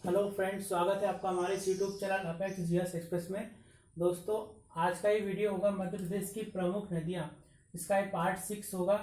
Hello friends, स्वागत है आपका हमारे YouTube channel apex GS express में। दोस्तों, आज का ये वीडियो होगा मध्य प्रदेश की प्रमुख नदियाँ। इसका एक पार्ट 6 होगा।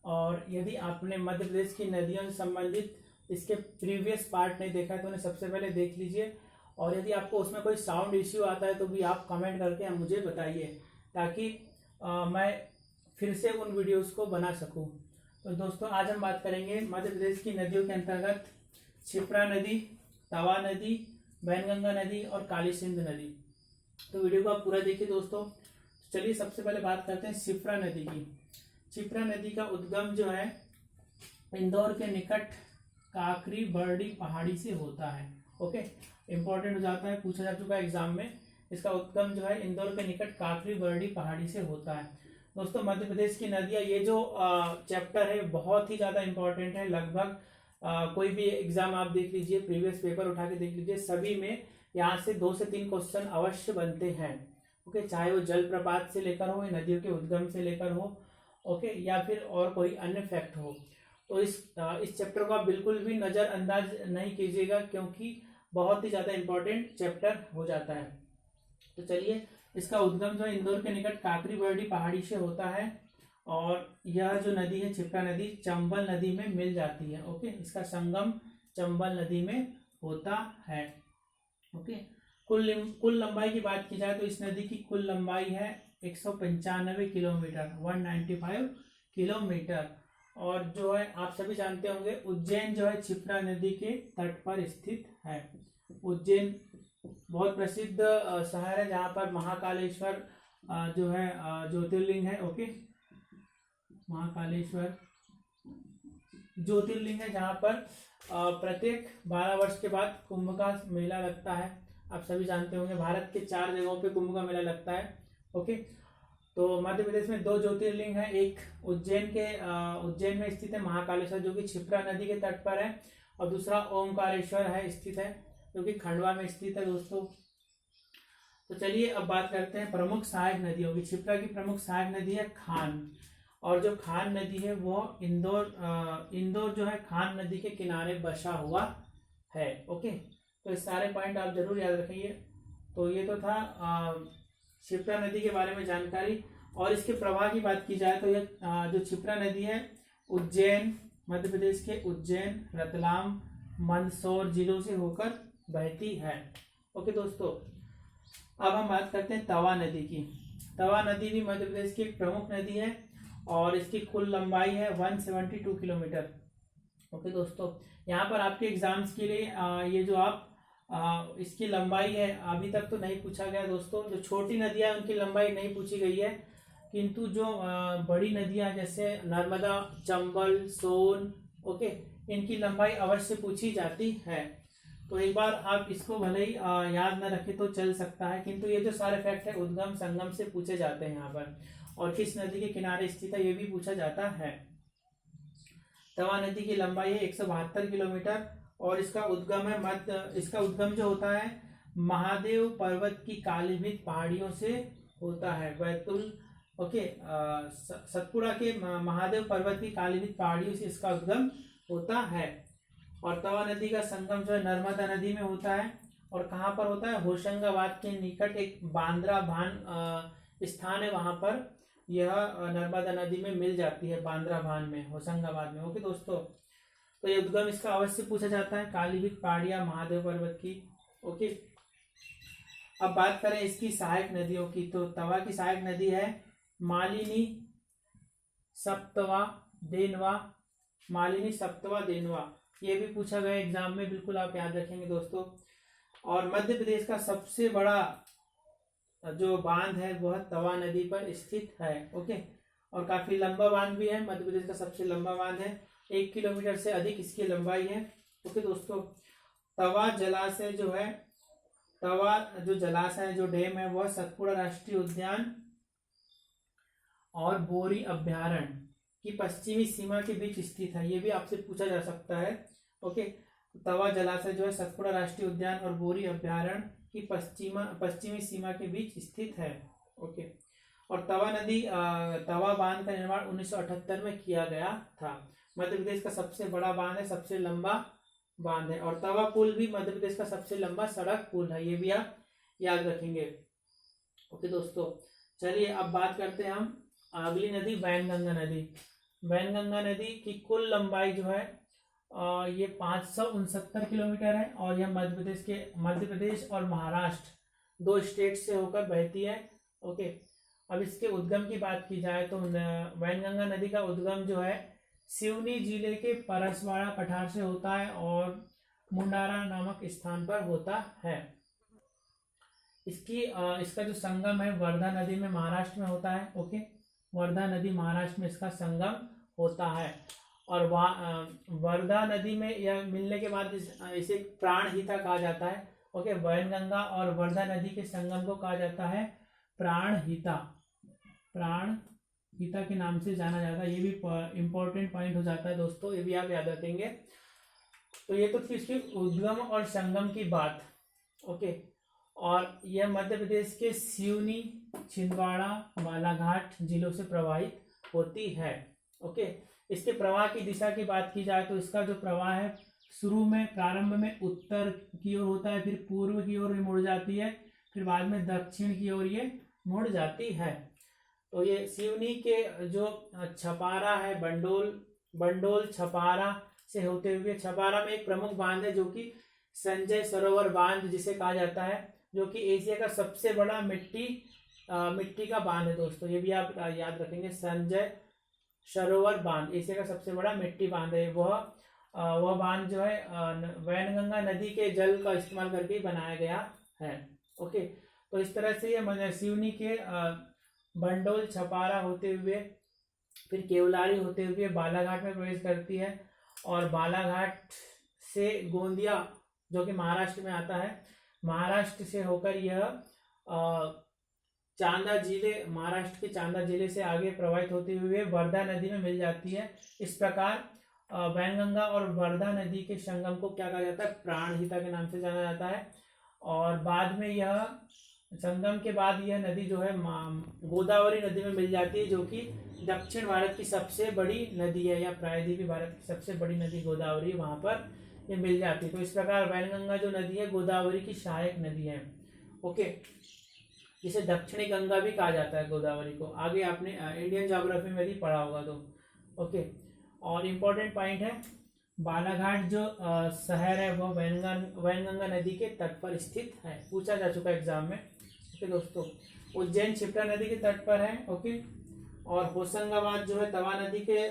और यदि आपने मध्य प्रदेश की नदियों से संबंधित इसके प्रीवियस पार्ट नहीं देखा है तो उन्हें सबसे पहले देख लीजिए। और यदि आपको उसमें कोई साउंड इश्यू आता है तो भी आप कमेंट करके मुझे बताइए, ताकि मैं फिर से उन वीडियोज़ को बना सकूँ। तो दोस्तों, आज हम बात करेंगे मध्य प्रदेश की नदियों के अंतर्गत क्षिप्रा नदी, तवा नदी, वैनगंगा नदी और काली सिंध नदी। तो वीडियो को आप पूरा देखिए दोस्तों। चलिए सबसे पहले बात करते हैं क्षिप्रा नदी की। क्षिप्रा नदी का उद्गम जो है इंदौर के निकट काकरी बरडी पहाड़ी से होता है। ओके, इंपॉर्टेंट हो जाता है, पूछा जा चुका है एग्जाम में। इसका उद्गम जो है इंदौर के निकट काकरी बरडी पहाड़ी से होता है। दोस्तों, मध्य प्रदेश की नदियाँ, ये जो चैप्टर है बहुत ही ज़्यादा इंपॉर्टेंट है। लगभग कोई भी एग्जाम आप देख लीजिए, प्रीवियस पेपर उठा के देख लीजिए, सभी में यहाँ से 2 से 3 क्वेश्चन अवश्य बनते हैं। ओके, चाहे वो जलप्रपात से लेकर हो, नदियों के उद्गम से लेकर हो, ओके, या फिर और कोई अन्य फैक्ट हो। तो इस चैप्टर को आप बिल्कुल भी नज़रअंदाज नहीं कीजिएगा, क्योंकि बहुत ही ज़्यादा इंपॉर्टेंट चैप्टर हो जाता है। तो चलिए, इसका उद्गम जो है इंदौर के निकट काकरी बरडी पहाड़ी से होता है। और यह जो नदी है क्षिप्रा नदी, चंबल नदी में मिल जाती है। ओके, इसका संगम चंबल नदी में होता है। ओके, कुल लंबाई की बात की जाए तो इस नदी की कुल लंबाई है 195 किलोमीटर, 195 किलोमीटर। और जो है आप सभी जानते होंगे, उज्जैन जो है क्षिप्रा नदी के तट पर स्थित है। उज्जैन बहुत प्रसिद्ध शहर है, जहाँ पर महाकालेश्वर जो है ज्योतिर्लिंग है। ओके, महाकालेश्वर ज्योतिर्लिंग है, जहाँ पर प्रत्येक 12 वर्ष के बाद कुंभ का मेला लगता है। आप सभी जानते होंगे, भारत के 4 जगहों पे कुंभ का मेला लगता है। ओके, तो मध्य प्रदेश में 2 ज्योतिर्लिंग है। एक उज्जैन में स्थित है महाकालेश्वर, जो कि क्षिप्रा नदी के तट पर है, और दूसरा ओमकारेश्वर है स्थित है, जो कि खंडवा में स्थित है दोस्तों। तो चलिए अब बात करते हैं प्रमुख सहायक नदियों की। क्षिप्रा की प्रमुख सहायक नदी है खान, और जो खान नदी है वो इंदौर जो है खान नदी के किनारे बसा हुआ है। ओके, तो इस सारे पॉइंट आप जरूर याद रखिए। तो ये तो था क्षिप्रा नदी के बारे में जानकारी। और इसके प्रवाह की बात की जाए तो ये जो क्षिप्रा नदी है उज्जैन, मध्य प्रदेश के उज्जैन, रतलाम, मंदसौर जिलों से होकर बहती है। ओके दोस्तों, अब हम बात करते हैं तवा नदी की। तवा नदी भी मध्य प्रदेश की एक प्रमुख नदी है, और इसकी कुल लंबाई है 172 किलोमीटर। ओके दोस्तों, यहाँ पर आपके एग्जाम्स के लिए ये जो आप इसकी लंबाई है, अभी तक तो नहीं पूछा गया दोस्तों। जो छोटी नदियाँ उनकी लंबाई नहीं पूछी गई है, किंतु जो बड़ी नदियाँ जैसे नर्मदा, चंबल, सोन, ओके, इनकी लंबाई अवश्य पूछी जाती है। तो एक बार आप इसको भले ही याद न रखें तो चल सकता है, किंतु ये जो सारे फैक्ट है उद्गम संगम से पूछे जाते हैं यहाँ पर। और किस नदी के किनारे स्थित है ये भी पूछा जाता है। तवा नदी की लंबाई है 172 किलोमीटर, और इसका उद्गम जो होता है महादेव पर्वत की कालीभित पहाड़ियों से होता है। बैतुल, ओके, सतपुड़ा के महादेव पर्वत की कालीभित पहाड़ियों से इसका उद्गम होता है। और तवा नदी का संगम जो है नर्मदा नदी में होता है। और कहाँ पर होता है? होशंगाबाद के निकट एक बांद्रा भान स्थान है, वहां पर यह नर्मदा नदी में मिल जाती है, बांद्रा भान में, होशंगाबाद में। ओके दोस्तों, तो ये उद्गम इसका अवश्य पूछा जाता है, कालीभित पहाड़ियां महादेव पर्वत की। ओके, अब बात करें इसकी सहायक नदियों की, तो तवा की सहायक नदी है मालिनी, सप्तवा, देनवा। मालिनी, सप्तवा, देनवा, ये भी पूछा गया एग्जाम में, बिल्कुल आप याद रखेंगे दोस्तों। और मध्य प्रदेश का सबसे बड़ा जो बांध है वह तवा नदी पर स्थित है। ओके, और काफी लंबा बांध भी है, मध्य प्रदेश का सबसे लंबा बांध है, 1 किलोमीटर से अधिक इसकी लंबाई है। ओके दोस्तों, तवा जलाशय जो है, तवा जो जलाशय जो डैम है वह सतपुड़ा राष्ट्रीय उद्यान और बोरी अभ्यारण्य की पश्चिमी सीमा के बीच स्थित है। ये भी आपसे पूछा जा सकता है। ओके, तवा जलाशय जो है सतपुड़ा राष्ट्रीय उद्यान और बोरी अभ्यारण्य की पश्चिमी सीमा के बीच स्थित है। ओके, और तवा बांध का निर्माण 1978 में किया गया था। मध्य प्रदेश का सबसे बड़ा बांध है, सबसे लंबा बांध है। और तवा पुल भी मध्य प्रदेश का सबसे लंबा सड़क पुल है, ये भी आप याद रखेंगे। ओके दोस्तों, चलिए अब बात करते हैं हम अगली नदी वैनगंगा नदी। वैनगंगा नदी की कुल लंबाई जो है ये 569 किलोमीटर है और यह मध्य प्रदेश और महाराष्ट्र 2 स्टेट से होकर बहती है। ओके, अब इसके उद्गम की बात की जाए तो वैनगंगा नदी का उद्गम जो है सिवनी जिले के परसवाड़ा पठार से होता है और मुंडारा नामक स्थान पर होता है। इसका जो संगम है वर्धा नदी में महाराष्ट्र में होता है। ओके, वर्धा नदी महाराष्ट्र में इसका संगम होता है और वर्धा नदी में यह मिलने के बाद इसे प्राणहिता कहा जाता है। ओके, वैनगंगा और वर्धा नदी के संगम को कहा जाता है प्राणहिता। प्राणहिता के नाम से जाना जाता है। ये भी इंपॉर्टेंट पॉइंट हो जाता है दोस्तों, ये भी आप याद रखेंगे। तो ये तो थी इसकी उद्गम और संगम की बात। ओके, और यह मध्य प्रदेश के सिवनी, छिंदवाड़ा, बालाघाट जिलों से प्रवाहित होती है। ओके, इसके प्रवाह की दिशा की बात की जाए तो इसका जो प्रवाह है शुरू में प्रारंभ में उत्तर की ओर होता है, फिर पूर्व की ओर मुड़ जाती है, फिर बाद में दक्षिण की ओर ये मुड़ जाती है। तो ये सिवनी के जो छपारा है, बंडोल छपारा से होते हुए, छपारा में एक प्रमुख बांध है जो कि संजय सरोवर बांध जिसे कहा जाता है, जो कि एशिया का सबसे बड़ा मिट्टी का बांध है दोस्तों। ये भी आप याद रखेंगे, संजय सरोवर बांध एशिया का सबसे बड़ा मिट्टी बांध है। वह बांध जो है वैनगंगा नदी के जल का इस्तेमाल करके बनाया गया है। ओके, तो इस तरह से ये सिवनी के बंडोल छपारा होते हुए फिर केवलारी होते हुए बालाघाट में प्रवेश करती है और बालाघाट से गोंदिया जो कि महाराष्ट्र में आता है, महाराष्ट्र से होकर यह महाराष्ट्र के चांदा जिले से आगे प्रवाहित होते हुए वर्धा नदी में मिल जाती है। इस प्रकार वैनगंगा और वर्धा नदी के संगम को क्या कहा जाता है, प्राणहिता के नाम से जाना जाता है। और बाद में यह संगम के बाद यह नदी जो है गोदावरी नदी में मिल जाती है, जो कि दक्षिण भारत की सबसे बड़ी नदी है, या प्रायद्वीपीय भारत की सबसे बड़ी नदी गोदावरी वहां पर ये मिल जाती है। तो इस प्रकार वैनगंगा जो नदी है गोदावरी की सहायक नदी है। ओके, जिसे दक्षिणी गंगा भी कहा जाता है गोदावरी को। आगे आपने इंडियन ज्योग्राफी में भी पढ़ा होगा तो। ओके, और इम्पोर्टेंट पॉइंट है बालाघाट जो शहर है वह वैनगंगा नदी के तट पर स्थित है, पूछा जा चुका है एग्जाम में। ओके दोस्तों, उज्जैन क्षिप्रा नदी के तट पर है। ओके, और होशंगाबाद जो है तवा नदी के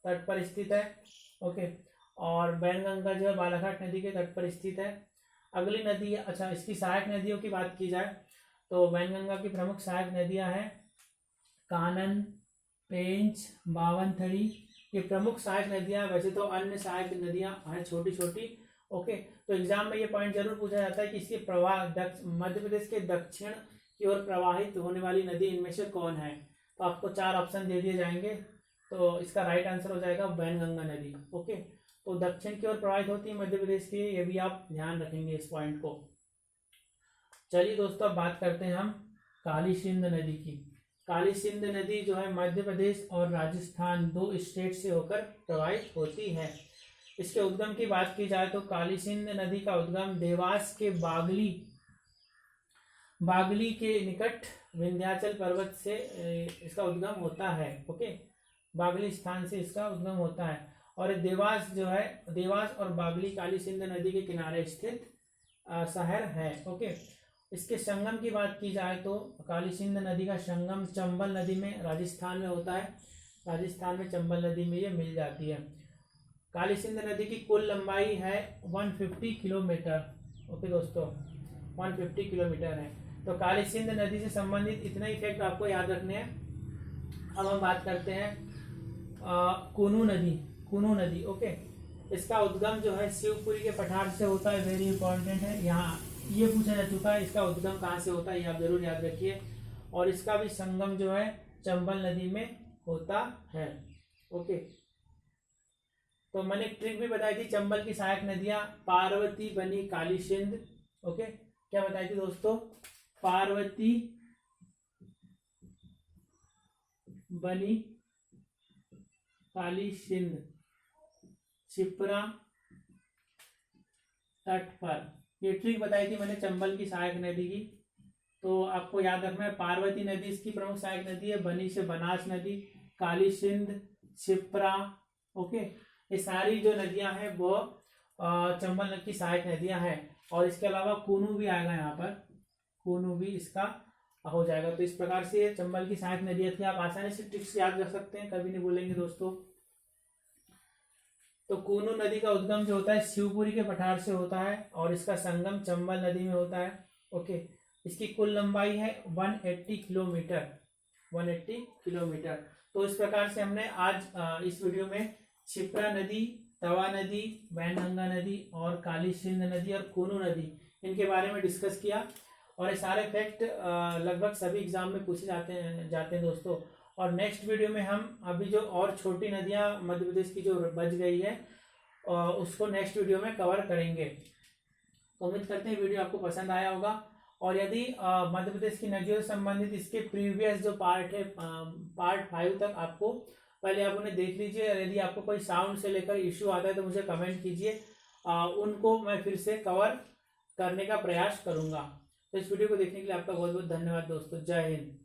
तट पर स्थित है। ओके, और वैनगंगा जो है बालाघाट नदी के तट पर स्थित है। अगली नदी, अच्छा इसकी सहायक नदियों की बात की जाए तो वैनगंगा की प्रमुख सहायक नदियां हैं कानन, पेंच, बावनथड़ी, ये प्रमुख सहायक नदियां। वैसे तो अन्य सहायक नदियां हैं छोटी छोटी। ओके, तो एग्जाम में ये पॉइंट जरूर पूछा जाता है कि इसके प्रवाह मध्य प्रदेश के दक्षिण की ओर प्रवाहित होने वाली नदी इनमें से कौन है। तो आपको 4 ऑप्शन दे दिए जाएंगे, तो इसका राइट आंसर हो जाएगा वैनगंगा नदी। ओके, तो दक्षिण की ओर प्रवाहित होती है मध्य प्रदेश की, ये भी आप ध्यान रखेंगे इस पॉइंट को। चलिए दोस्तों, अब बात करते हैं हम काली सिंध नदी की। काली सिंध नदी जो है मध्य प्रदेश और राजस्थान 2 स्टेट से होकर प्रवाहित होती है। इसके उद्गम की बात की जाए तो काली सिंध नदी का उद्गम देवास के बागली के निकट विंध्याचल पर्वत से इसका उद्गम होता है। ओके, बागली स्थान से इसका उद्गम होता है और देवास और बागली काली सिंध नदी के किनारे स्थित शहर है। ओके, इसके संगम की बात की जाए तो काली सिंध नदी का संगम चंबल नदी में राजस्थान में होता है। राजस्थान में चंबल नदी में ये मिल जाती है। काली सिंध नदी की कुल लंबाई है 150 किलोमीटर। ओके दोस्तों, 150 किलोमीटर है। तो काली सिंध नदी से संबंधित इतना ही फैक्ट आपको याद रखने हैं। अब हम बात करते हैं कुनू नदी। ओके, इसका उद्गम जो है शिवपुरी के पठार से होता है। वेरी इंपॉर्टेंट है, यहाँ ये पूछा जा चुका है इसका उद्गम कहाँ से होता है, ये आप जरूर याद रखिए। और इसका भी संगम जो है चंबल नदी में होता है। ओके, तो मैंने एक ट्रिक भी बताई थी, चंबल की सहायक नदियां पार्वती, बनी, काली सिंध। ओके, क्या बताई थी दोस्तों, पार्वती, बनी, काली सिंध, क्षिप्रा, तट पर। ये ट्रिक बताई थी मैंने चंबल की सहायक नदी की, तो आपको याद रखना है। पार्वती नदी इसकी प्रमुख सहायक नदी है, बनी से बनास नदी, काली सिंध, क्षिप्रा, ओके, ये सारी जो नदियां हैं वो चंबल की सहायक नदियां हैं। और इसके अलावा कूनू भी आएगा यहाँ पर, कूनू भी इसका हो जाएगा। तो इस प्रकार से ये चंबल की सहायक नदियां थी, आप आसानी से ट्रिक्स याद रख सकते हैं, कभी नहीं भूलेंगे दोस्तों। तो कूनू नदी का उद्गम जो होता है शिवपुरी के पठार से होता है और इसका संगम चंबल नदी में होता है, ओके। इसकी कुल लंबाई है 180 किलोमीटर, 180 किलोमीटर। तो इस प्रकार से हमने आज इस वीडियो में क्षिप्रा नदी, तवा नदी, वैनगंगा नदी और काली सिंध नदी और कूनू नदी, इनके बारे में डिस्कस किया। और ये सारे फैक्ट लगभग सभी एग्जाम में पूछे जाते हैं दोस्तों। और नेक्स्ट वीडियो में हम अभी जो और छोटी नदियां मध्य प्रदेश की जो बच गई है उसको नेक्स्ट वीडियो में कवर करेंगे। तो उम्मीद करते हैं वीडियो आपको पसंद आया होगा। और यदि मध्य प्रदेश की नदियों से संबंधित इसके प्रीवियस जो पार्ट है, पार्ट 5 तक, आपको पहले आप उन्हें देख लीजिए। यदि आपको कोई साउंड से लेकर इश्यू आता है तो मुझे कमेंट कीजिए, उनको मैं फिर से कवर करने का प्रयास करूंगा। तो इस वीडियो को देखने के लिए आपका बहुत बहुत धन्यवाद दोस्तों। जय हिंद।